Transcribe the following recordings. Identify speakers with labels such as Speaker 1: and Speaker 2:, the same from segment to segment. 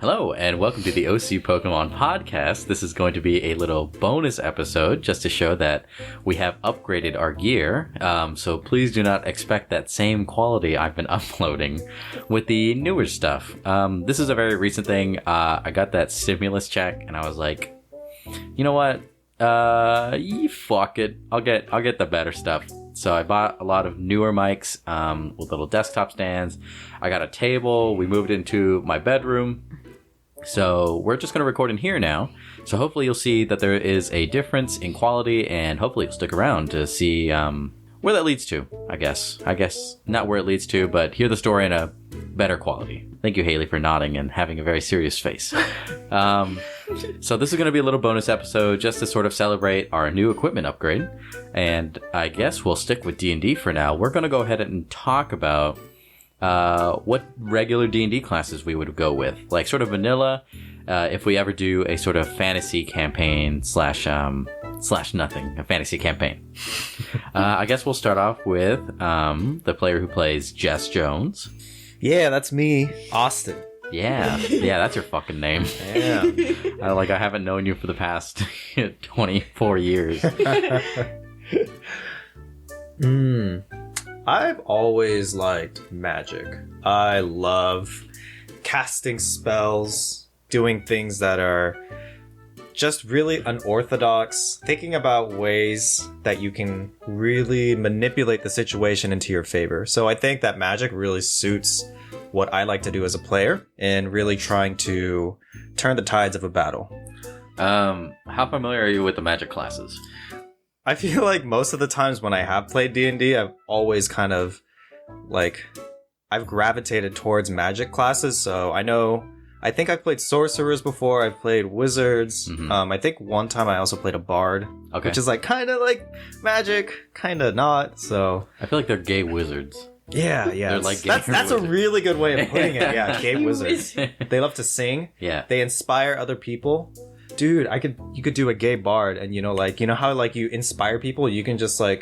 Speaker 1: Hello, and welcome to the OC Pokemon Podcast. This is going to be a little bonus episode just to show that we have upgraded our gear. So please do not expect that same quality I've been uploading with the newer stuff. This is a very recent thing. I got that stimulus check, and I was like, you know what? Fuck it. I'll get the better stuff. So I bought a lot of newer mics with little desktop stands. I got a table. We moved into my bedroom. So we're just going to record in here now. So hopefully you'll see that there is a difference in quality, and hopefully you'll stick around to see where that leads to, I guess. Not where it leads to, but hear the story in a better quality. Thank you, Haley, for nodding and having a very serious face. So this is going to be a little bonus episode just to sort of celebrate our new equipment upgrade. And I guess we'll stick with D&D for now. We're going to go ahead and talk about what regular D&D classes we would go with, like sort of vanilla, if we ever do a sort of fantasy campaign slash nothing, a fantasy campaign. I guess we'll start off with the player who plays Jess Jones.
Speaker 2: Yeah, that's me, Austin.
Speaker 1: Yeah, that's your fucking name.
Speaker 2: Yeah.
Speaker 1: I haven't known you for the past 24 years.
Speaker 2: I've always liked magic. I love casting spells, doing things that are just really unorthodox, thinking about ways that you can really manipulate the situation into your favor. So I think that magic really suits what I like to do as a player and really trying to turn the tides of a battle.
Speaker 1: How familiar are you with the magic classes?
Speaker 2: I feel like most of the times when I have played D&D, I've always kind of, I've gravitated towards magic classes. So I think I've played sorcerers before, I've played wizards. I think one time I also played a bard, which is kind of like magic, kind of not, so...
Speaker 1: I feel like they're gay wizards.
Speaker 2: Yeah.
Speaker 1: They're like gay
Speaker 2: that's a really good way of putting it, yeah, gay wizards. They love to sing,
Speaker 1: yeah.
Speaker 2: They inspire other people. Dude, you could do a gay bard, and you know how you inspire people. You can just I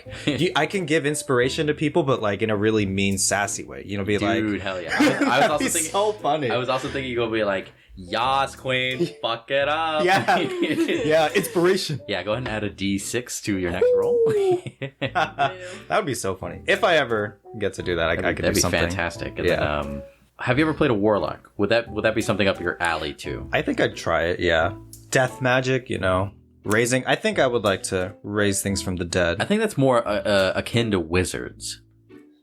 Speaker 2: can give inspiration to people, but in a really mean, sassy way.
Speaker 1: Dude, hell yeah! I was also thinking
Speaker 2: so funny.
Speaker 1: I was also thinking you're gonna be like, "Yas, queen, fuck it up."
Speaker 2: Yeah, yeah, inspiration.
Speaker 1: Yeah, go ahead and add a D6 to your next roll.
Speaker 2: That would be so funny if I ever get to do that. I could do something.
Speaker 1: That'd be fantastic. And
Speaker 2: yeah.
Speaker 1: Then, have you ever played a warlock? Would that be something up your alley too?
Speaker 2: I think I'd try it. Yeah. Death magic, raising. I think I would like to raise things from the dead.
Speaker 1: I think that's more akin to wizards.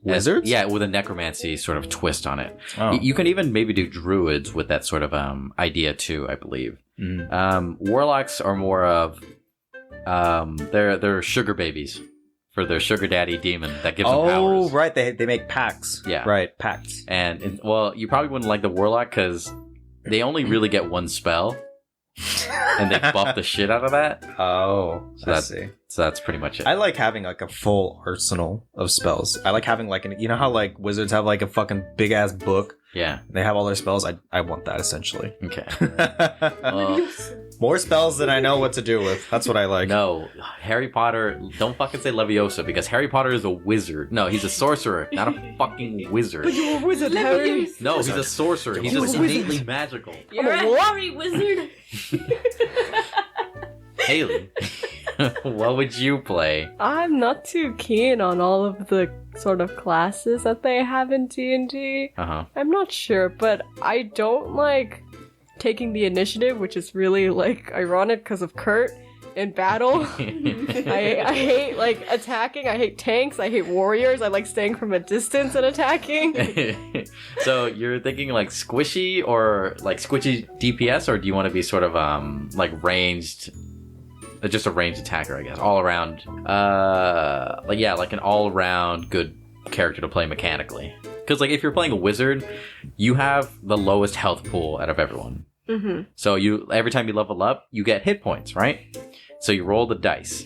Speaker 2: Wizards?
Speaker 1: Yeah, with a necromancy sort of twist on it.
Speaker 2: Oh.
Speaker 1: You can even maybe do druids with that sort of idea too, I believe. Warlocks are more of they're sugar babies for their sugar daddy demon that gives them powers.
Speaker 2: Oh, right. They make pacts.
Speaker 1: Yeah.
Speaker 2: Right, pacts.
Speaker 1: And you probably wouldn't like the warlock because they only really get one spell. And they buff the shit out of that.
Speaker 2: Oh, I see.
Speaker 1: So that's pretty much it.
Speaker 2: I like having a full arsenal of spells. I like having you know how wizards have a fucking big ass book?
Speaker 1: Yeah.
Speaker 2: They have all their spells. I want that essentially.
Speaker 1: Okay.
Speaker 2: More spells than I know what to do with. That's what I like.
Speaker 1: No, Harry Potter, don't fucking say Leviosa because Harry Potter is a wizard. No, he's a sorcerer, not a fucking wizard.
Speaker 3: But you're a wizard, Harry.
Speaker 1: No, he's a sorcerer. He's just innately magical.
Speaker 3: You're a worry wizard.
Speaker 1: Haley, what would you play?
Speaker 3: I'm not too keen on all of the sort of classes that they have in D&D.
Speaker 1: Uh-huh.
Speaker 3: I'm not sure, but I don't like taking the initiative, which is really ironic because of Kurt in battle. I hate attacking. I hate tanks. I hate warriors. I like staying from a distance and attacking.
Speaker 1: So you're thinking squishy or squishy DPS, or do you want to be sort of ranged? Just a ranged attacker, I guess. All around, an all around good character to play mechanically. Because if you're playing a wizard, you have the lowest health pool out of everyone.
Speaker 3: Mm-hmm.
Speaker 1: So every time you level up, you get hit points, right? So you roll the dice.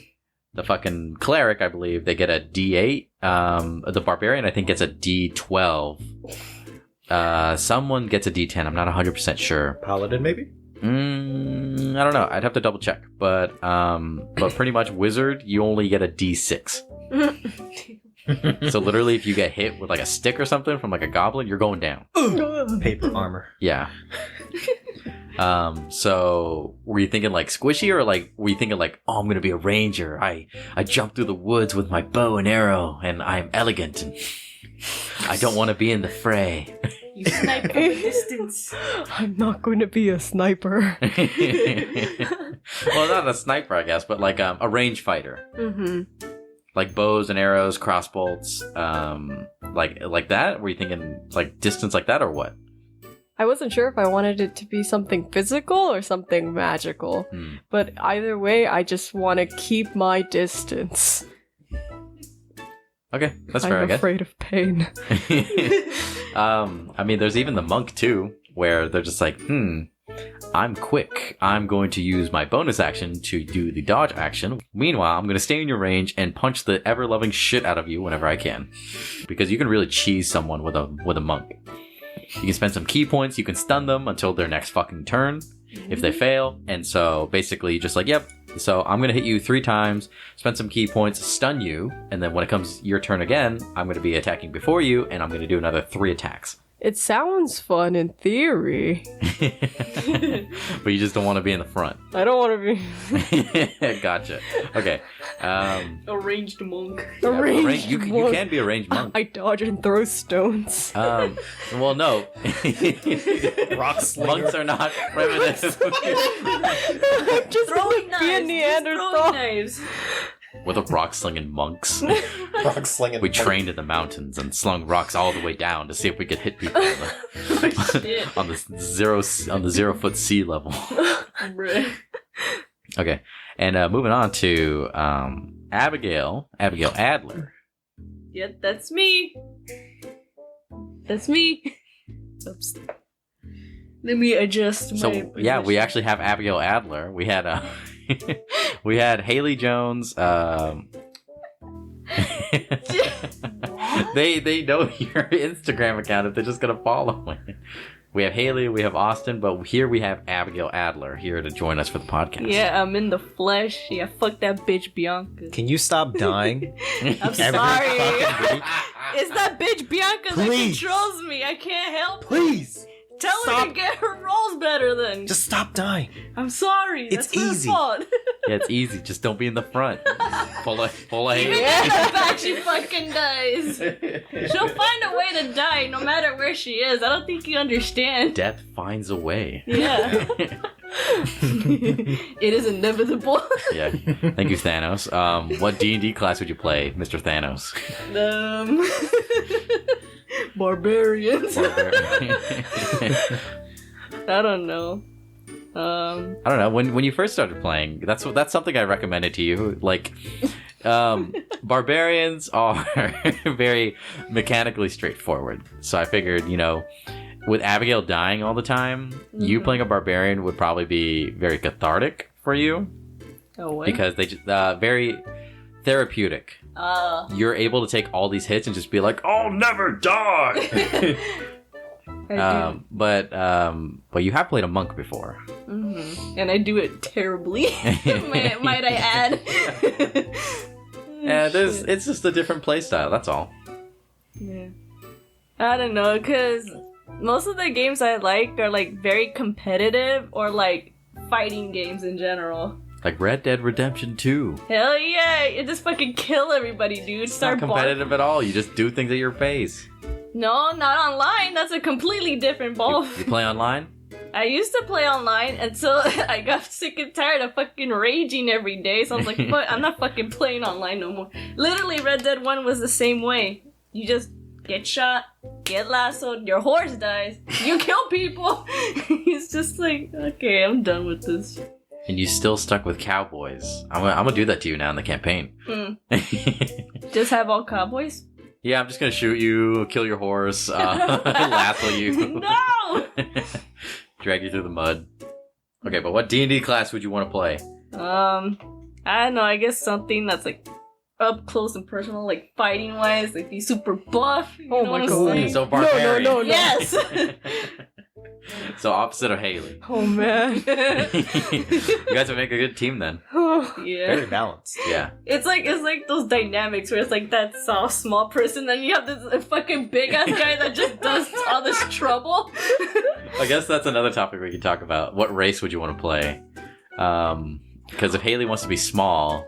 Speaker 1: The fucking cleric, I believe, they get a D8. The barbarian, I think, gets a D12. Someone gets a D10. I'm not 100% sure.
Speaker 2: Paladin, maybe?
Speaker 1: I don't know. I'd have to double check. But pretty much wizard, you only get a D6. So literally, if you get hit with like a stick or something from like a goblin, you're going down.
Speaker 2: Paper armor.
Speaker 1: Yeah. So were you thinking like squishy, or like were you thinking like, oh, I'm gonna be a ranger? I jump through the woods with my bow and arrow, and I'm elegant, and I don't want to be in the fray.
Speaker 4: You snipe from a distance.
Speaker 3: I'm not going to be a sniper.
Speaker 1: Well, not a sniper, I guess, but like a range fighter.
Speaker 3: Mm-hmm.
Speaker 1: Like bows and arrows, crossbolts, like that? Were you thinking like distance like that, or what?
Speaker 3: I wasn't sure if I wanted it to be something physical or something magical. But either way, I just want to keep my distance.
Speaker 1: Okay, that's fair, I
Speaker 3: I'm
Speaker 1: guess.
Speaker 3: afraid of pain.
Speaker 1: I mean, there's even the monk too, where they're just like, I'm quick. I'm going to use my bonus action to do the dodge action. Meanwhile, I'm going to stay in your range and punch the ever-loving shit out of you whenever I can. Because you can really cheese someone with a monk. You can spend some key points, you can stun them until their next fucking turn if they fail. And so basically you're just like, yep, so I'm going to hit you 3 times, spend some key points, stun you, and then when it comes your turn again, I'm going to be attacking before you, and I'm going to do another 3 attacks.
Speaker 3: It sounds fun in theory.
Speaker 1: But you just don't want to be in the front.
Speaker 3: I don't want to be...
Speaker 1: Gotcha. Okay.
Speaker 4: A ranged monk.
Speaker 3: A ranged
Speaker 1: you
Speaker 3: monk.
Speaker 1: can be a ranged monk.
Speaker 3: I dodge and throw stones.
Speaker 1: Well, no.
Speaker 2: Rock slinger.
Speaker 1: Monks are not primitive.
Speaker 3: I'm just
Speaker 4: Throwing
Speaker 3: gonna be a
Speaker 4: knives.
Speaker 3: Neanderthal.
Speaker 4: Throwing knives.
Speaker 1: With a rock slinging monks.
Speaker 2: Rock slinging.
Speaker 1: We trained in the mountains and slung rocks all the way down to see if we could hit people
Speaker 4: Shit.
Speaker 1: on the 0 foot sea level.
Speaker 4: Bruh.
Speaker 1: Okay, and moving on to Abigail Adler.
Speaker 4: Yep, that's me. That's me. Oops. Let me adjust my
Speaker 1: So yeah, we
Speaker 4: position.
Speaker 1: actually have Abigail Adler. We had we had Haley Jones. They know your Instagram account if they're just gonna follow it. We have Haley, we have Austin, but here we have Abigail Adler here to join us for the podcast.
Speaker 4: Yeah, I'm in the flesh. Yeah, fuck that bitch Bianca.
Speaker 2: Can you stop dying?
Speaker 4: I'm
Speaker 2: Every
Speaker 4: sorry.
Speaker 2: fucking week?
Speaker 4: It's that bitch Bianca
Speaker 2: Please.
Speaker 4: that controls me. I can't help it.
Speaker 2: Please!
Speaker 4: Tell her
Speaker 2: Stop.
Speaker 4: to get her rolls better then.
Speaker 2: Just stop dying.
Speaker 4: I'm sorry.
Speaker 2: It's
Speaker 4: That's her
Speaker 2: easy.
Speaker 4: fault.
Speaker 1: Yeah, it's easy. Just don't be in the front. Full of
Speaker 4: Even
Speaker 1: Haley.
Speaker 4: in the back, she fucking dies. She'll find a way to die no matter where she is. I don't think you understand.
Speaker 1: Death finds a way.
Speaker 4: Yeah. It is inevitable.
Speaker 1: Yeah. Thank you, Thanos. What D&D class would you play, Mr. Thanos?
Speaker 4: Barbarians.
Speaker 1: Barbarian.
Speaker 4: I don't know.
Speaker 1: I don't know. When you first started playing, that's something I recommended to you. Like, barbarians are very mechanically straightforward. So I figured, with Abigail dying all the time, you playing a barbarian would probably be very cathartic for you
Speaker 4: Oh, what?
Speaker 1: because they just very therapeutic. You're able to take all these hits and just be like, "I'll never die."
Speaker 4: I
Speaker 1: But you have played a monk before.
Speaker 4: do. And I do it terribly. might I add?
Speaker 1: Yeah, it's just a different playstyle. That's all.
Speaker 4: Yeah. I don't know, because most of the games I like are like very competitive or like fighting games in general.
Speaker 1: Like Red Dead Redemption 2.
Speaker 4: Hell yeah! You just fucking kill everybody, dude.
Speaker 1: It's not competitive at all. You just do things at your pace.
Speaker 4: No, not online. That's a completely different ball.
Speaker 1: You play online?
Speaker 4: I used to play online until I got sick and tired of fucking raging every day. So I was like, fuck, I'm not fucking playing online no more. Literally, Red Dead 1 was the same way. You just get shot, get lassoed, your horse dies, you kill people. It's just like, okay, I'm done with this.
Speaker 1: And you still stuck with cowboys. I'm gonna do that to you now in the campaign.
Speaker 4: Just have all cowboys?
Speaker 1: Yeah, I'm just gonna shoot you, kill your horse, lasso you.
Speaker 4: No!
Speaker 1: Drag you through the mud. Okay, but what D&D class would you want to play?
Speaker 4: I don't know, I guess something that's like up close and personal, like fighting wise, like be super buff. You know
Speaker 3: my
Speaker 4: what I'm
Speaker 3: God.
Speaker 4: saying?
Speaker 1: So barbarian.
Speaker 3: No.
Speaker 4: Yes!
Speaker 1: So opposite of Haley.
Speaker 3: Oh man.
Speaker 1: You guys would make a good team then.
Speaker 4: Yeah.
Speaker 2: Very balanced.
Speaker 1: Yeah.
Speaker 4: It's like those dynamics where it's like that soft small person, then you have this fucking big ass guy that just does all this trouble.
Speaker 1: I guess that's another topic we could talk about. What race would you want to play? Because if Haley wants to be small,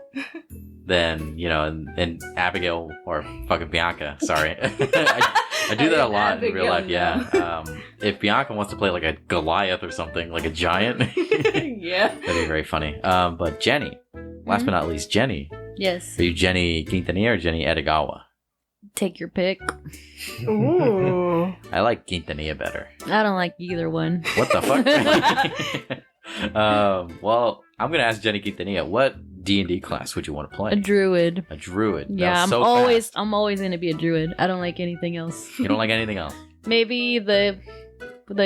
Speaker 1: then, you know, and Abigail or fucking Bianca, sorry. I do that a lot in real life, yeah. If Bianca wants to play like a Goliath or something, like a giant,
Speaker 4: Yeah.
Speaker 1: that'd be very funny. But Jenny, last but not least, Jenny.
Speaker 5: Yes.
Speaker 1: Are you Jenny Quintanilla or Jenny Edogawa?
Speaker 5: Take your pick.
Speaker 3: Ooh.
Speaker 1: I like Quintanilla better.
Speaker 5: I don't like either one.
Speaker 1: What the fuck? Well, I'm gonna ask Jenny Quintanilla, what D&D class would you want to play?
Speaker 5: A druid.
Speaker 1: A druid. That
Speaker 5: Yeah,
Speaker 1: was so fast.
Speaker 5: I'm always gonna be a druid. I don't like anything else.
Speaker 1: You don't like anything else?
Speaker 5: Maybe the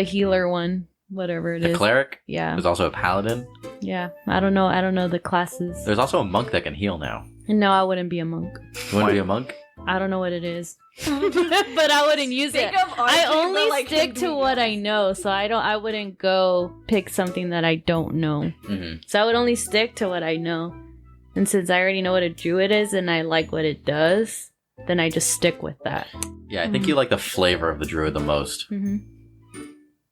Speaker 5: healer one, whatever it
Speaker 1: The
Speaker 5: is.
Speaker 1: cleric?
Speaker 5: Yeah,
Speaker 1: There's also a paladin.
Speaker 5: yeah. I don't know the classes.
Speaker 1: There's also a monk that can heal now.
Speaker 5: No, I wouldn't be a monk.
Speaker 1: You want to be a monk?
Speaker 5: I don't know what it is, but I wouldn't use it.
Speaker 4: Think of
Speaker 5: I
Speaker 4: RJ,
Speaker 5: only
Speaker 4: but, like,
Speaker 5: stick to what I know, so I wouldn't go pick something that I don't know.
Speaker 1: Mm-hmm.
Speaker 5: So I would only stick to what I know. And since I already know what a druid is and I like what it does, then I just stick with that.
Speaker 1: Yeah, I think you like the flavor of the druid the most.
Speaker 5: Mm-hmm.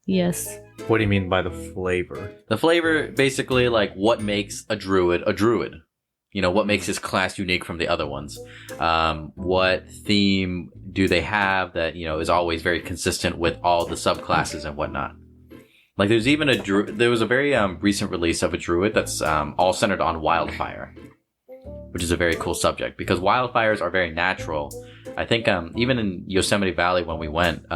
Speaker 5: Yes.
Speaker 2: What do you mean by the flavor?
Speaker 1: The flavor, basically, like, what makes a druid a druid? You know, what makes his class unique from the other ones? What theme do they have that, you know, is always very consistent with all the subclasses and whatnot? Like, there's even there was a very recent release of a druid that's all centered on wildfire, which is a very cool subject because wildfires are very natural. I think even in Yosemite Valley when we went,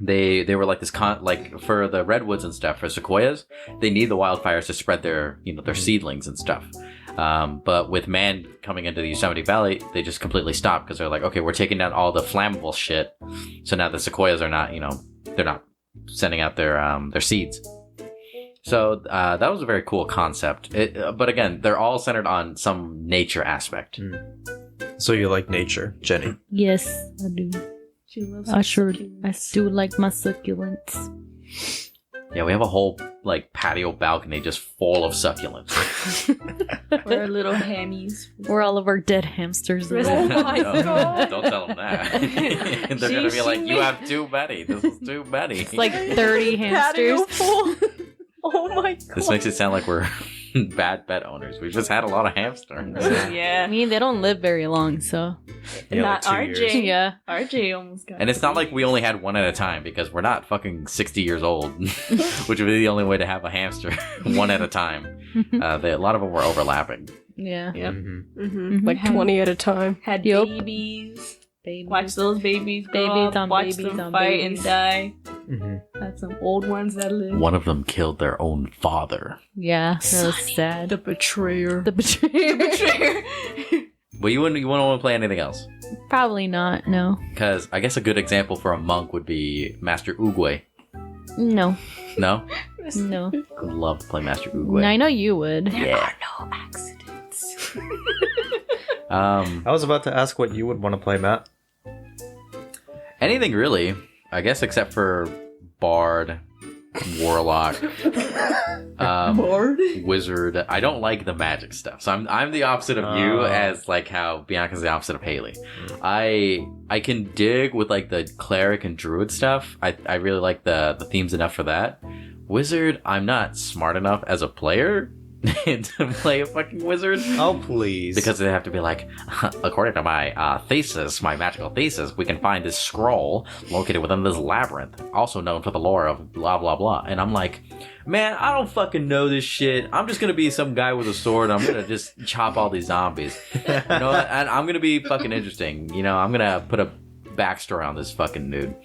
Speaker 1: they were like this like for the redwoods and stuff, for sequoias, they need the wildfires to spread their, you know, their seedlings and stuff. But with man coming into the Yosemite Valley, they just completely stopped because they're like, okay, we're taking down all the flammable shit. So now the sequoias are not, you know, they're not sending out their seeds. So that was a very cool concept. But again, they're all centered on some nature aspect.
Speaker 2: So you like nature, Jenny?
Speaker 5: Yes, I do.
Speaker 4: She loves
Speaker 5: I do like my succulents.
Speaker 1: Yeah, we have a whole like patio balcony just full of succulents.
Speaker 4: We're little hammies.
Speaker 5: Where all of our dead hamsters
Speaker 4: Oh
Speaker 5: live.
Speaker 4: my God.
Speaker 1: Don't tell them that. They're gonna be like, "You have too many. This is too many."
Speaker 5: It's like 30 hamsters.
Speaker 3: Patio full. Oh my god.
Speaker 1: This makes it sound like we're bad pet owners. We've just had a lot of hamsters.
Speaker 5: I
Speaker 4: Yeah.
Speaker 5: mean, they don't live very long, so
Speaker 2: Yeah,
Speaker 4: Not
Speaker 2: like 2 years.
Speaker 4: RJ.
Speaker 5: yeah.
Speaker 4: RJ almost got
Speaker 1: And it's not like we only had one at a time because we're not fucking 60 years old, which would be the only way to have a hamster one at a time. A lot of them were overlapping.
Speaker 5: Yeah.
Speaker 4: Yep.
Speaker 3: Mm-hmm. Like 20 at a time.
Speaker 4: Had
Speaker 5: Yup.
Speaker 4: babies.
Speaker 5: Baby.
Speaker 4: Watch those babies grow
Speaker 5: Babies
Speaker 4: up,
Speaker 5: on
Speaker 4: watch
Speaker 5: babies
Speaker 4: them
Speaker 5: on
Speaker 4: fight
Speaker 5: babies.
Speaker 4: and die.
Speaker 2: Mm-hmm.
Speaker 4: Had some old ones that live.
Speaker 1: One of them killed their own father.
Speaker 5: Yeah, that was sad.
Speaker 3: The betrayer.
Speaker 5: The betrayer.
Speaker 1: But you wouldn't want to play anything else.
Speaker 5: Probably not, no.
Speaker 1: Because I guess a good example for a monk would be Master Oogway.
Speaker 5: No.
Speaker 1: No?
Speaker 5: No.
Speaker 1: I'd love to play Master Oogway.
Speaker 5: I know you would.
Speaker 1: Yeah.
Speaker 4: No accidents.
Speaker 2: I was about to ask what you would want to play, Matt.
Speaker 1: Anything really, I guess, except for Bard, Warlock, Wizard. I don't like the magic stuff, so I'm the opposite of you,
Speaker 2: Oh.
Speaker 1: as like how Bianca's the opposite of Haley. I can dig with like the cleric and druid stuff. I really like the themes enough for that. Wizard, I'm not smart enough as a player to play a fucking wizard.
Speaker 2: Oh, please.
Speaker 1: Because they have to be like, according to my thesis, my magical thesis, we can find this scroll located within this labyrinth, also known for the lore of blah blah blah. And I'm like, man, I don't fucking know this shit. I'm just gonna be some guy with a sword. And I'm gonna just chop all these zombies. You know, and I'm gonna be fucking interesting. You know, I'm gonna put a backstory on this fucking dude.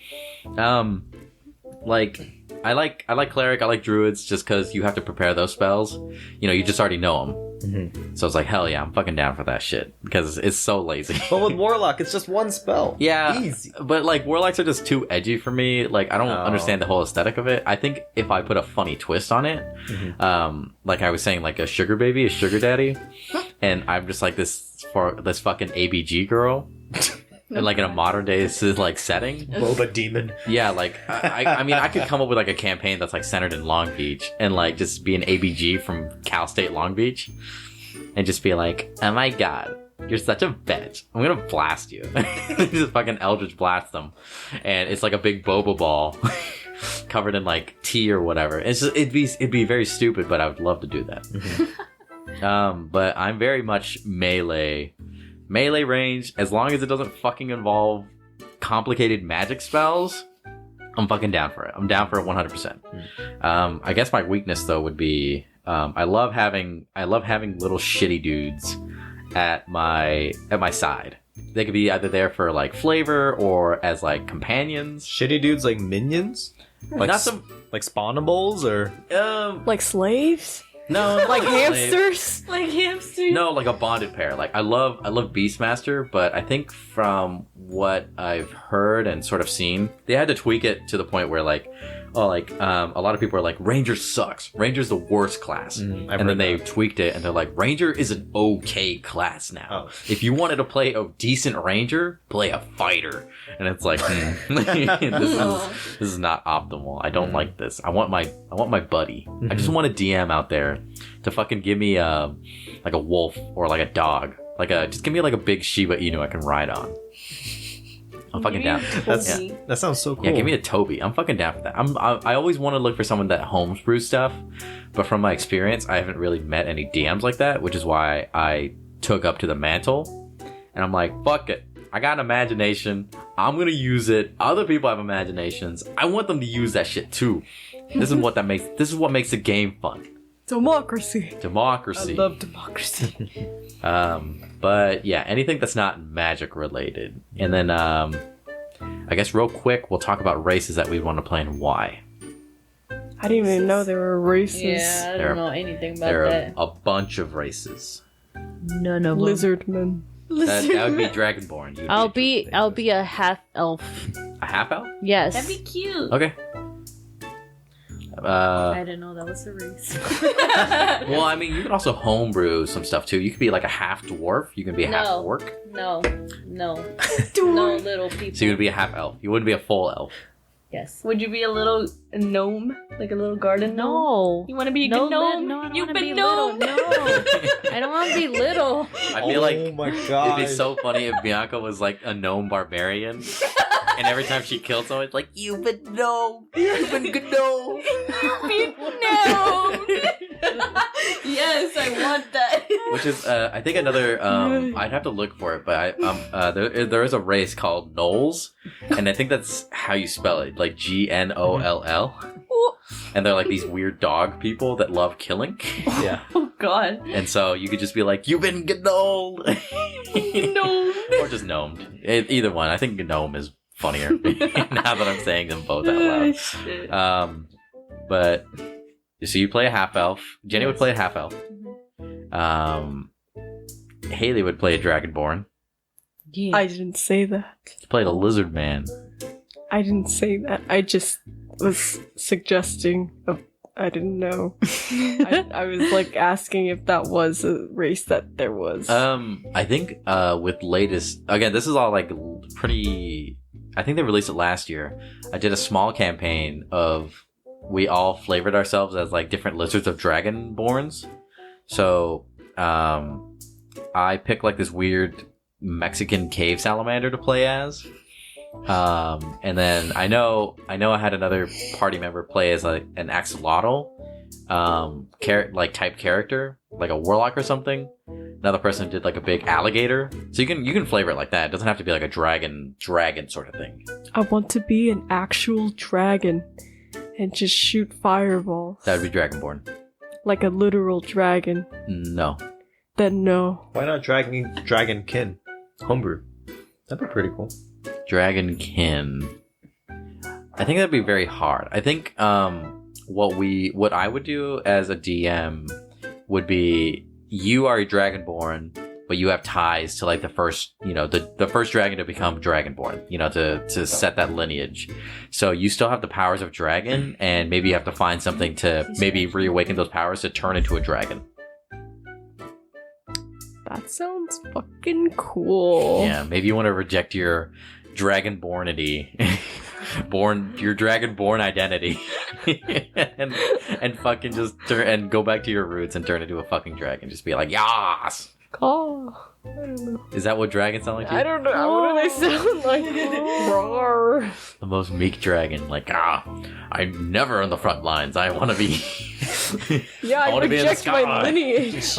Speaker 1: Like. I like cleric, I like druids just because you have to prepare those spells. You know, you just already know them.
Speaker 2: Mm-hmm.
Speaker 1: So it's like, hell yeah, I'm fucking down for that shit because it's so lazy.
Speaker 2: But with Warlock, it's just one spell.
Speaker 1: Yeah,
Speaker 2: Easy.
Speaker 1: but like warlocks are just too edgy for me. Like I don't
Speaker 2: Oh.
Speaker 1: understand the whole aesthetic of it. I think if I put a funny twist on it, like I was saying, like a sugar baby, a sugar daddy, and I'm just like this fucking ABG girl. and like in a modern day like setting.
Speaker 2: Boba Demon.
Speaker 1: Yeah, like I mean, I could come up with like a campaign that's like centered in Long Beach and like just be an ABG from Cal State Long Beach, and just be like, oh my god, you're such a bitch. I'm gonna blast you. Just fucking Eldritch blast them, and it's like a big boba ball covered in like tea or whatever. It's just, it'd be very stupid, but I would love to do that. But I'm very much melee range. As long as it doesn't fucking involve complicated magic spells, I'm fucking down for it. I'm down for it 100%. I guess my weakness though would be I love having little shitty dudes at my side. They could be either there for like flavor or as like companions.
Speaker 2: Shitty dudes like minions? Like
Speaker 1: Not some
Speaker 2: like spawnables or
Speaker 3: Like slaves?
Speaker 1: no,
Speaker 3: Like
Speaker 1: not slave.
Speaker 3: hamsters?
Speaker 4: Like hamsters.
Speaker 1: No, like a bonded pair. Like I love Beastmaster, but I think from what I've heard and sort of seen, they had to tweak it to the point where like, a lot of people are like, Ranger sucks. Ranger's the worst class.
Speaker 2: I've
Speaker 1: And then
Speaker 2: heard
Speaker 1: they
Speaker 2: that.
Speaker 1: tweaked it and they're like, Ranger is an okay class now.
Speaker 2: Oh.
Speaker 1: If you wanted to play a decent Ranger, play a fighter. And it's like, this is not optimal. I don't like this. I want my buddy. I just want a DM out there to fucking give me like a wolf or like a dog. Just give me like a big Shiba Inu I can ride on. I'm fucking down.
Speaker 2: That sounds so cool.
Speaker 1: Yeah, give me a Toby. I'm fucking down for that. I always want to look for someone that homebrews stuff, but from my experience, I haven't really met any DMs like that, which is why I took up to the mantle. And I'm like, fuck it. I got an imagination. I'm gonna use it. Other people have imaginations. I want them to use that shit too. This is what makes the game fun.
Speaker 3: Democracy.
Speaker 1: Democracy.
Speaker 3: I love democracy.
Speaker 1: But yeah, anything that's not magic related. And then I guess real quick, we'll talk about races that we want to play and why.
Speaker 3: I didn't even know there were races.
Speaker 5: Yeah, I
Speaker 1: There-
Speaker 5: don't know anything about
Speaker 1: There are
Speaker 5: that.
Speaker 1: a bunch of races.
Speaker 5: None of them.
Speaker 3: Lizardmen.
Speaker 1: That would be Dragonborn. You would
Speaker 5: I'll be a half elf.
Speaker 1: a half elf.
Speaker 5: Yes.
Speaker 4: That'd be cute.
Speaker 1: Okay.
Speaker 5: I didn't know that was a race.
Speaker 1: Well, I mean, you can also homebrew some stuff too. You could be like a half dwarf. You can be a half
Speaker 5: No.
Speaker 1: orc.
Speaker 5: No, no little people.
Speaker 1: So you would be a half elf. You wouldn't be a full elf.
Speaker 5: Yes.
Speaker 4: Would you be a little gnome? Like a little garden gnome?
Speaker 5: No.
Speaker 4: You want to be a
Speaker 5: No,
Speaker 4: gnome?
Speaker 5: no, I don't
Speaker 4: You've
Speaker 5: wanna
Speaker 4: been
Speaker 5: be little.
Speaker 4: gnome.
Speaker 5: No, I don't want to be little.
Speaker 1: I feel like
Speaker 2: oh my
Speaker 1: it'd
Speaker 2: god.
Speaker 1: be so funny if Bianca was like a gnome barbarian. And every time she killed someone, it's like, you've been gnome. You've been gnome.
Speaker 4: Be gnome. Yes, I want that.
Speaker 1: Which is, I think another. I'd have to look for it, but there is a race called Gnolls, and I think that's how you spell it, like Gnoll. And they're like these weird dog people that love killing.
Speaker 2: Yeah.
Speaker 4: Oh God.
Speaker 1: And so you could just be like, you've been gnolled.
Speaker 4: Gnome.
Speaker 1: Or just gnomed. Either one. I think gnome is funnier now that I'm saying them both out
Speaker 4: Shit.
Speaker 1: loud. But so you play a half elf. Jenny would play a half elf. Haley would play a dragonborn.
Speaker 5: Yeah.
Speaker 3: I didn't say that.
Speaker 1: Played a lizard man.
Speaker 3: I didn't say that. I just was suggesting. I didn't know. I was like asking if that was a race that there was.
Speaker 1: I think with latest again, this is all like pretty. I think they released it last year. I did a small campaign of we all flavored ourselves as like different lizards of dragonborns. So I picked like this weird Mexican cave salamander to play as. And then I know I had another party member play as like an axolotl type character, like a warlock or something. Another person did like a big alligator. So you can flavor it like that. It doesn't have to be like a dragon sort of thing.
Speaker 3: I want to be an actual dragon and just shoot fireballs.
Speaker 1: That would be dragonborn.
Speaker 3: Like a literal dragon.
Speaker 1: No.
Speaker 3: Then no.
Speaker 2: Why not Dragonkin? Homebrew. That'd be pretty cool.
Speaker 1: Dragonkin. I think that'd be very hard. I think what I would do as a DM would be you are a dragonborn, but you have ties to like the first, the first dragon to become dragonborn, to set that lineage. So you still have the powers of dragon, and maybe you have to find something to maybe reawaken those powers to turn into a dragon.
Speaker 3: That sounds fucking cool.
Speaker 1: Yeah, maybe you want to reject your dragonbornity, your dragonborn identity, and fucking just and go back to your roots and turn into a fucking dragon. Just be like, yas.
Speaker 3: Oh, I don't know.
Speaker 1: Is that what dragons sound like? To you?
Speaker 3: I don't know. What do they sound like? Roar.
Speaker 1: The most meek dragon, like I'm never on the front lines. I want to be.
Speaker 3: Yeah, I
Speaker 1: wanna be in the
Speaker 3: reject my
Speaker 1: sky.
Speaker 3: lineage.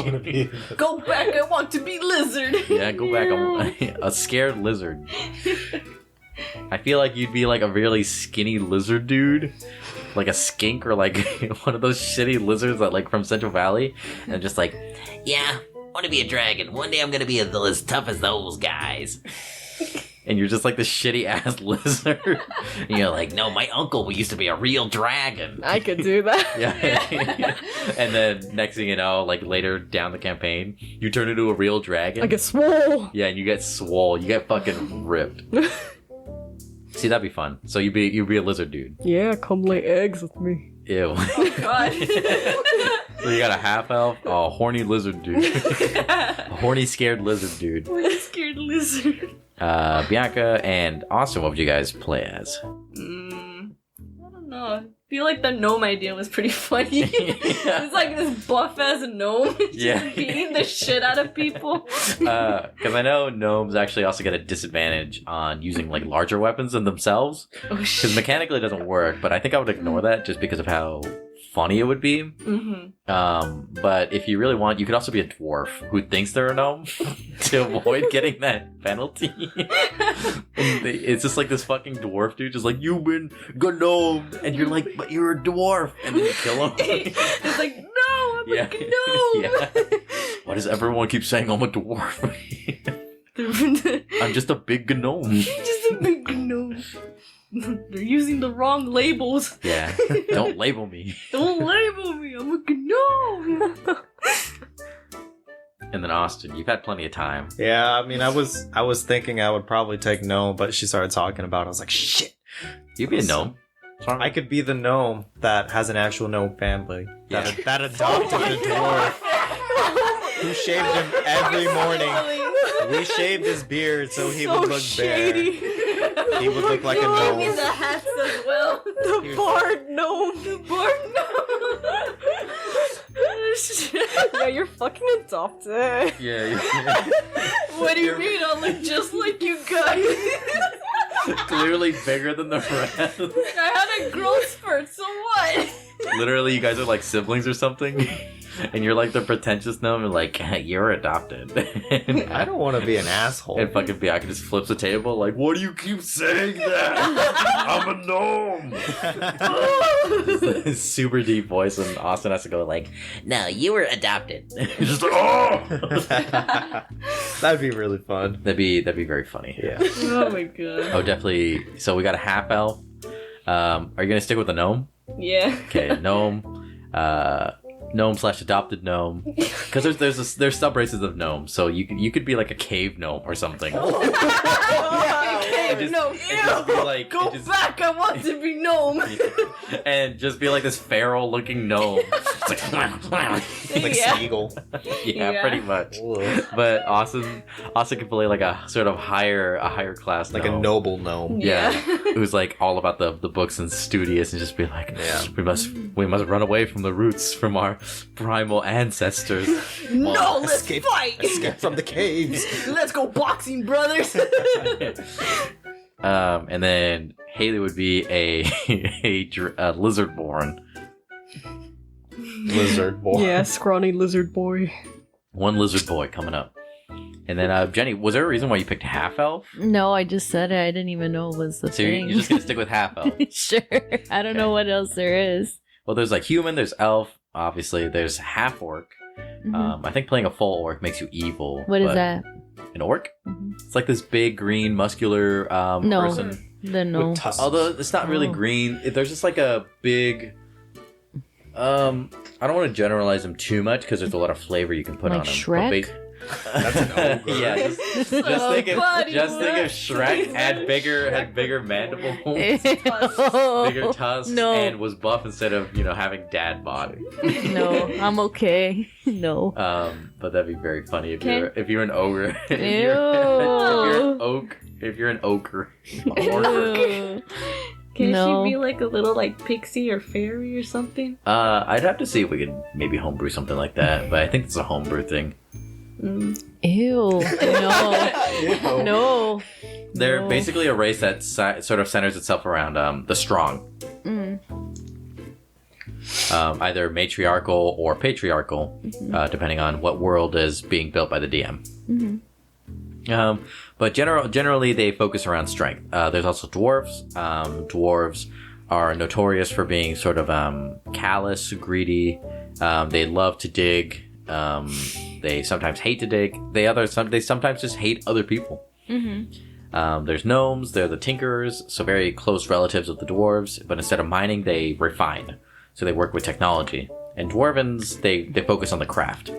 Speaker 4: Go back, I want to be lizard.
Speaker 1: Yeah, go back. I'm a scared lizard. I feel like you'd be like a really skinny lizard dude, like a skink or like one of those shitty lizards that like from Central Valley, and just like, yeah, I want to be a dragon. One day I'm gonna be as tough as those guys. And you're just like the shitty ass lizard. And you're like, no, my uncle used to be a real dragon.
Speaker 3: I could do that.
Speaker 1: Yeah. And then next thing you know, like later down the campaign, you turn into a real dragon.
Speaker 3: I get swole.
Speaker 1: Yeah, and you get swole. You get fucking ripped. See, that'd be fun. So you'd be a lizard dude.
Speaker 3: Yeah, come lay eggs with me.
Speaker 1: Ew.
Speaker 4: God.
Speaker 1: So you got a half elf, a horny lizard dude, a horny scared lizard dude.
Speaker 4: Scared lizard.
Speaker 1: Bianca and Austin, what would you guys play as?
Speaker 4: I don't know. I feel like the gnome idea was pretty funny. It's like this buff ass gnome just
Speaker 1: Yeah.
Speaker 4: beating the shit out of people.
Speaker 1: Because I know gnomes actually also get a disadvantage on using like larger weapons than themselves.
Speaker 4: Oh
Speaker 1: Because
Speaker 4: shit.
Speaker 1: mechanically it doesn't work, but I think I would ignore that just because of how funny it would be. But if you really want, you could also be a dwarf who thinks they're a gnome to avoid getting that penalty. And it's just like this fucking dwarf dude, just like, you've been gnomed, and you're like, but you're a dwarf, and then you kill him.
Speaker 4: It's like, no, I'm
Speaker 1: Yeah.
Speaker 4: a gnome.
Speaker 1: Yeah. Why does everyone keep saying I'm a dwarf? I'm just a big gnome.
Speaker 4: Just a big gnome. They're using the wrong labels.
Speaker 1: Yeah, don't label me.
Speaker 4: Don't label me. I'm a gnome.
Speaker 1: And then Austin, you've had plenty of time.
Speaker 2: Yeah, I mean, I was thinking I would probably take gnome, but she started talking about it. I was like, shit.
Speaker 1: You'd be a gnome. What's wrong?
Speaker 2: I could be the gnome that has an actual gnome family.
Speaker 1: Yeah.
Speaker 2: That adopted a dwarf who shaved him every morning. We shaved his beard so he would look
Speaker 3: shady.
Speaker 2: bare. He would look like a
Speaker 4: Give me
Speaker 2: gnome.
Speaker 4: the hats as well.
Speaker 3: The bard gnome.
Speaker 4: The barn gnome.
Speaker 3: Yeah, you're fucking adopted.
Speaker 1: Yeah.
Speaker 4: What do you mean? I look just like you guys.
Speaker 1: Clearly bigger than the rest.
Speaker 4: I had a growth spurt, so what?
Speaker 1: Literally, you guys are like siblings or something. And you're like the pretentious gnome, and like, you're adopted.
Speaker 2: I don't want to be an asshole.
Speaker 1: And fucking Bianca just flips the table, like, what do you keep saying that? I'm a gnome! Super deep voice, and Austin has to go, like, no, you were adopted. Just like, oh!
Speaker 2: That'd be really fun.
Speaker 1: That'd be very funny.
Speaker 2: Yeah.
Speaker 4: Oh my god.
Speaker 1: Oh, definitely. So we got a half elf. Are you gonna stick with the gnome?
Speaker 4: Yeah.
Speaker 1: Okay, gnome. Gnome / adopted gnome, because there's sub races of gnomes, so you could be like a cave gnome or something.
Speaker 4: Okay,
Speaker 1: just-
Speaker 4: no,
Speaker 1: and just be like,
Speaker 4: go
Speaker 1: and just-
Speaker 4: back. I want to be gnome.
Speaker 1: and just be like this feral looking gnome. It's like,
Speaker 2: Like
Speaker 4: Yeah.
Speaker 2: Smeagol.
Speaker 1: yeah,
Speaker 4: Yeah.
Speaker 1: pretty much.
Speaker 2: Ugh.
Speaker 1: But Austin can play like a sort of higher class,
Speaker 2: Like a
Speaker 1: gnome.
Speaker 2: noble gnome.
Speaker 1: Yeah, who's like all about the books and studious, and just be like,
Speaker 2: Yeah.
Speaker 1: we must run away from the roots, from our primal ancestors.
Speaker 4: No, let's
Speaker 2: Escape.
Speaker 4: fight.
Speaker 2: Escape from the caves.
Speaker 4: Let's go boxing, brothers.
Speaker 1: And then Haley would be a lizard born.
Speaker 2: Lizard boy.
Speaker 3: Yeah, scrawny lizard boy.
Speaker 1: One lizard boy coming up. And then Jenny, was there a reason why you picked half elf?
Speaker 5: No, I just said it. I didn't even know it was the
Speaker 1: So
Speaker 5: thing.
Speaker 1: you're just gonna stick with half elf.
Speaker 5: Sure. I don't know what else there is.
Speaker 1: Well, there's like human, there's elf, obviously. There's half orc.
Speaker 5: Mhm.
Speaker 1: I think playing a full orc makes you evil.
Speaker 5: What is
Speaker 1: but-
Speaker 5: that?
Speaker 1: An orc?
Speaker 5: Mhm.
Speaker 1: It's like this big green muscular
Speaker 5: No.
Speaker 1: person.
Speaker 5: The no.
Speaker 2: With tussles.
Speaker 1: Although it's not really
Speaker 5: Oh.
Speaker 1: green. There's just like a big. I don't want to generalize them too much because there's a lot of flavor you can put
Speaker 5: Like
Speaker 1: on them.
Speaker 5: Shrek?
Speaker 2: That's an ogre.
Speaker 1: Yeah, just think if Shrek had bigger mandibles, bigger tusks,
Speaker 5: No.
Speaker 1: and was buff instead of having dad bod.
Speaker 5: No, I'm okay. No.
Speaker 1: But that'd be very funny
Speaker 4: Okay.
Speaker 1: if you're an ogre. if you're an ochre.
Speaker 5: Ew.
Speaker 4: Can
Speaker 5: No.
Speaker 4: she be like a little pixie or fairy or something?
Speaker 1: I'd have to see if we could maybe homebrew something like that, but I think it's a homebrew thing.
Speaker 5: Ew. No.
Speaker 2: Ew.
Speaker 5: No.
Speaker 1: They're
Speaker 5: No.
Speaker 1: basically a race that sort of centers itself around the strong.
Speaker 5: Mm.
Speaker 1: Either matriarchal or patriarchal, depending on what world is being built by the DM. But generally, they focus around strength. There's also dwarves. Dwarves are notorious for being sort of callous, greedy. They love to dig. They sometimes hate to dig. They sometimes just hate other people. There's gnomes. They're the tinkerers, so very close relatives of the dwarves. But instead of mining, they refine. So they work with technology. And dwarvens, they focus on the craft.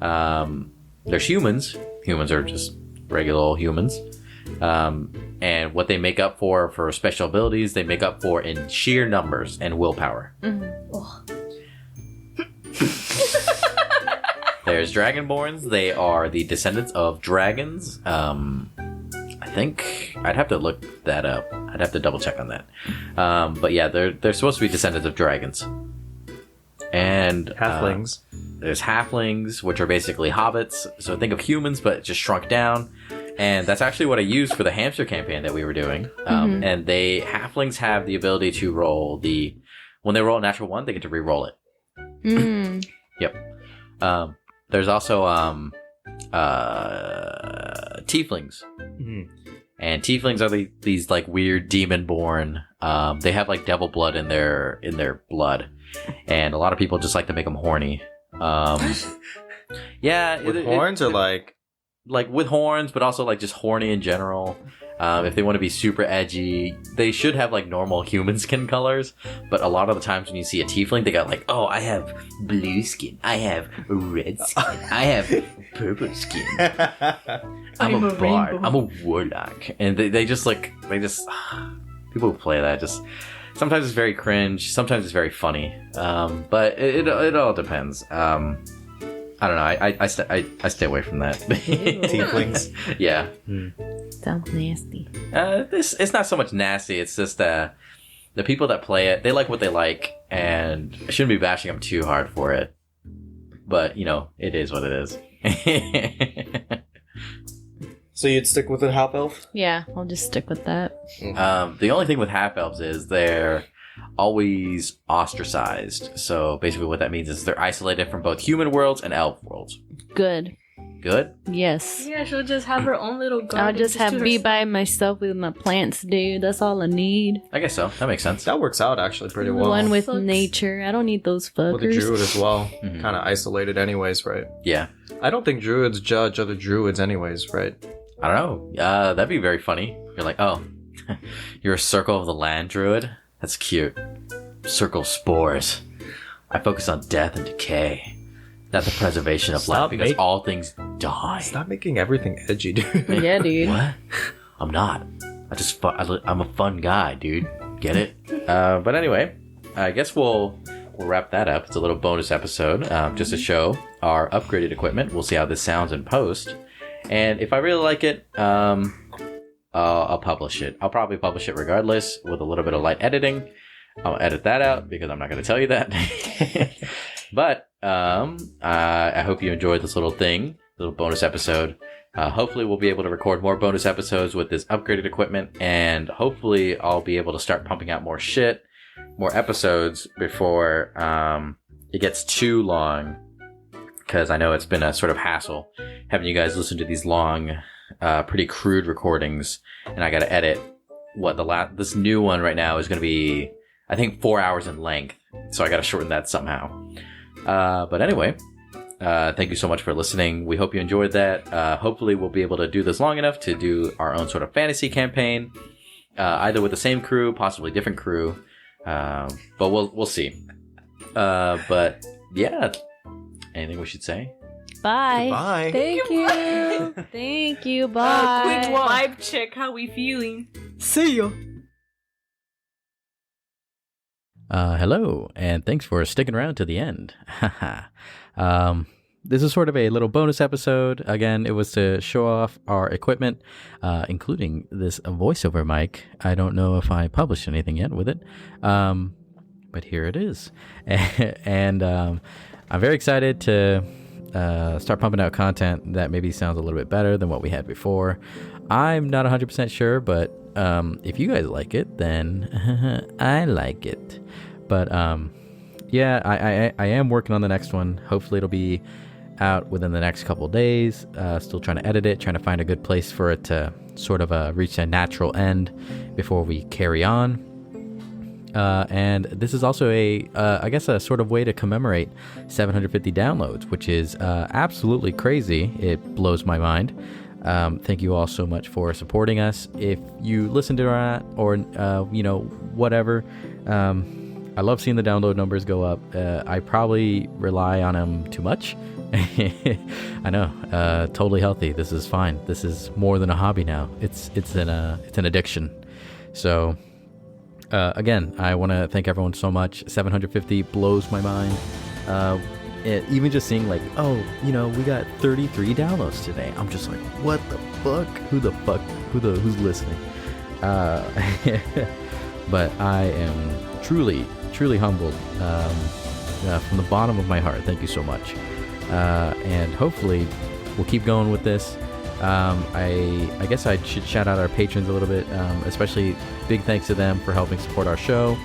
Speaker 1: There's humans. Humans are just regular old humans. And what they make up for special abilities, they make up for in sheer numbers and willpower. There's dragonborns. They are the descendants of dragons. I think I'd have to look that up. I'd have to double check on that. But yeah, they're supposed to be descendants of dragons. And
Speaker 2: Halflings.
Speaker 1: there's halflings, which are basically hobbits. So think of humans, but just shrunk down. And that's actually what I used for the hamster campaign that we were doing. And halflings have the ability to roll when they roll a natural one, they get to re-roll it. Yep. There's also tieflings. And tieflings are these weird demon-born. They have devil blood in their blood, and a lot of people just like to make them horny. Yeah,
Speaker 2: With horns or
Speaker 1: with horns, but also just horny in general. If they want to be super edgy, they should have normal human skin colors. But a lot of the times when you see a tiefling, they got oh, I have blue skin, I have red skin, I have purple skin. I'm a bard,
Speaker 4: rainbow.
Speaker 1: I'm a warlock, and they just people who play that just sometimes it's very cringe, sometimes it's very funny. But it all depends. I don't know. I stay away from that.
Speaker 2: tieflings.
Speaker 1: Yeah.
Speaker 5: Sounds nasty.
Speaker 1: It's not so much nasty. It's just the people that play it, they like what they like, and I shouldn't be bashing them too hard for it. But it is what it is.
Speaker 2: So you'd stick with a half elf?
Speaker 5: Yeah, I'll just stick with that.
Speaker 1: The only thing with half elves is they're always ostracized. So basically, what that means is they're isolated from both human worlds and elf worlds.
Speaker 5: Good.
Speaker 1: Good.
Speaker 5: Yes.
Speaker 4: Yeah, she'll just have her own little garden.
Speaker 5: I'll just have
Speaker 4: to
Speaker 5: be
Speaker 4: herself.
Speaker 5: by myself with my plants, dude. That's all I need.
Speaker 1: I guess so. That makes sense.
Speaker 2: That works out actually pretty well.
Speaker 5: One with
Speaker 4: Fucks.
Speaker 5: nature. I don't need those
Speaker 2: With the
Speaker 5: fuckers.
Speaker 2: druid as well.
Speaker 1: Mhm.
Speaker 2: Kind of isolated anyways, right?
Speaker 1: Yeah.
Speaker 2: I don't think druids judge other druids anyways, right?
Speaker 1: I don't know. That'd be very funny. You're like, oh, you're a circle of the land druid. That's cute. Circle spores. I focus on death and decay, not the preservation of
Speaker 2: Stop
Speaker 1: life, because
Speaker 2: make-
Speaker 1: all things die.
Speaker 2: Stop making everything edgy, dude.
Speaker 5: Yeah, dude.
Speaker 1: What? I'm not. I'm a fun guy, dude. Get it? But anyway, I guess we'll wrap that up. It's a little bonus episode, just to show our upgraded equipment. We'll see how this sounds in post, and if I really like it, I'll publish it. I'll probably publish it regardless with a little bit of light editing. I'll edit that out because I'm not going to tell you that. But I hope you enjoyed this little bonus episode. Hopefully we'll be able to record more bonus episodes with this upgraded equipment, and hopefully I'll be able to start pumping out more episodes before it gets too long, because I know it's been a sort of hassle having you guys listen to these long, pretty crude recordings, and I got to edit this new one right now is going to be, I think, 4 hours in length, so I got to shorten that somehow. But anyway, thank you so much for listening. We hope you enjoyed that. Hopefully we'll be able to do this long enough to do our own sort of fantasy campaign, either with the same crew, possibly different crew, but we'll see. But yeah, anything we should say?
Speaker 5: Bye.
Speaker 2: Bye.
Speaker 3: Thank you.
Speaker 5: Thank you. Bye.
Speaker 4: Quick vibe check. How we feeling?
Speaker 3: See ya.
Speaker 1: Hello, and thanks for sticking around to the end. This is sort of a little bonus episode. Again, it was to show off our equipment, including this voiceover mic. I don't know if I published anything yet with it, but here it is. And I'm very excited to start pumping out content that maybe sounds a little bit better than what we had before. I'm not 100% sure, but if you guys like it, then I like it. But yeah, I am working on the next one. Hopefully it'll be out within the next couple days. Still trying to edit it, trying to find a good place for it to sort of reach a natural end before we carry on. And this is also I guess a sort of way to commemorate 750 downloads, which is absolutely crazy. It blows my mind. Thank you all so much for supporting us. If you listen to that or, whatever, I love seeing the download numbers go up. I probably rely on them too much. I know, totally healthy. This is fine. This is more than a hobby now. It's an addiction. So, again, I want to thank everyone so much. 750 blows my mind. Even just seeing we got 33 downloads today. I'm just like, what the fuck? Who's listening? But I am truly humbled from the bottom of my heart. Thank you so much. And hopefully we'll keep going with this. I guess I should shout out our patrons a little bit, especially big thanks to them for helping support our show.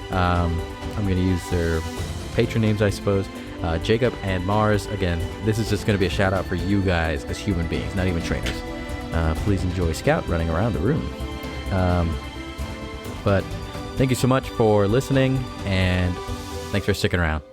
Speaker 1: I'm going to use their patron names, I suppose. Jacob and Mars. Again, this is just going to be a shout out for you guys as human beings, not even trainers. Please enjoy Scout running around the room. But thank you so much for listening, and thanks for sticking around.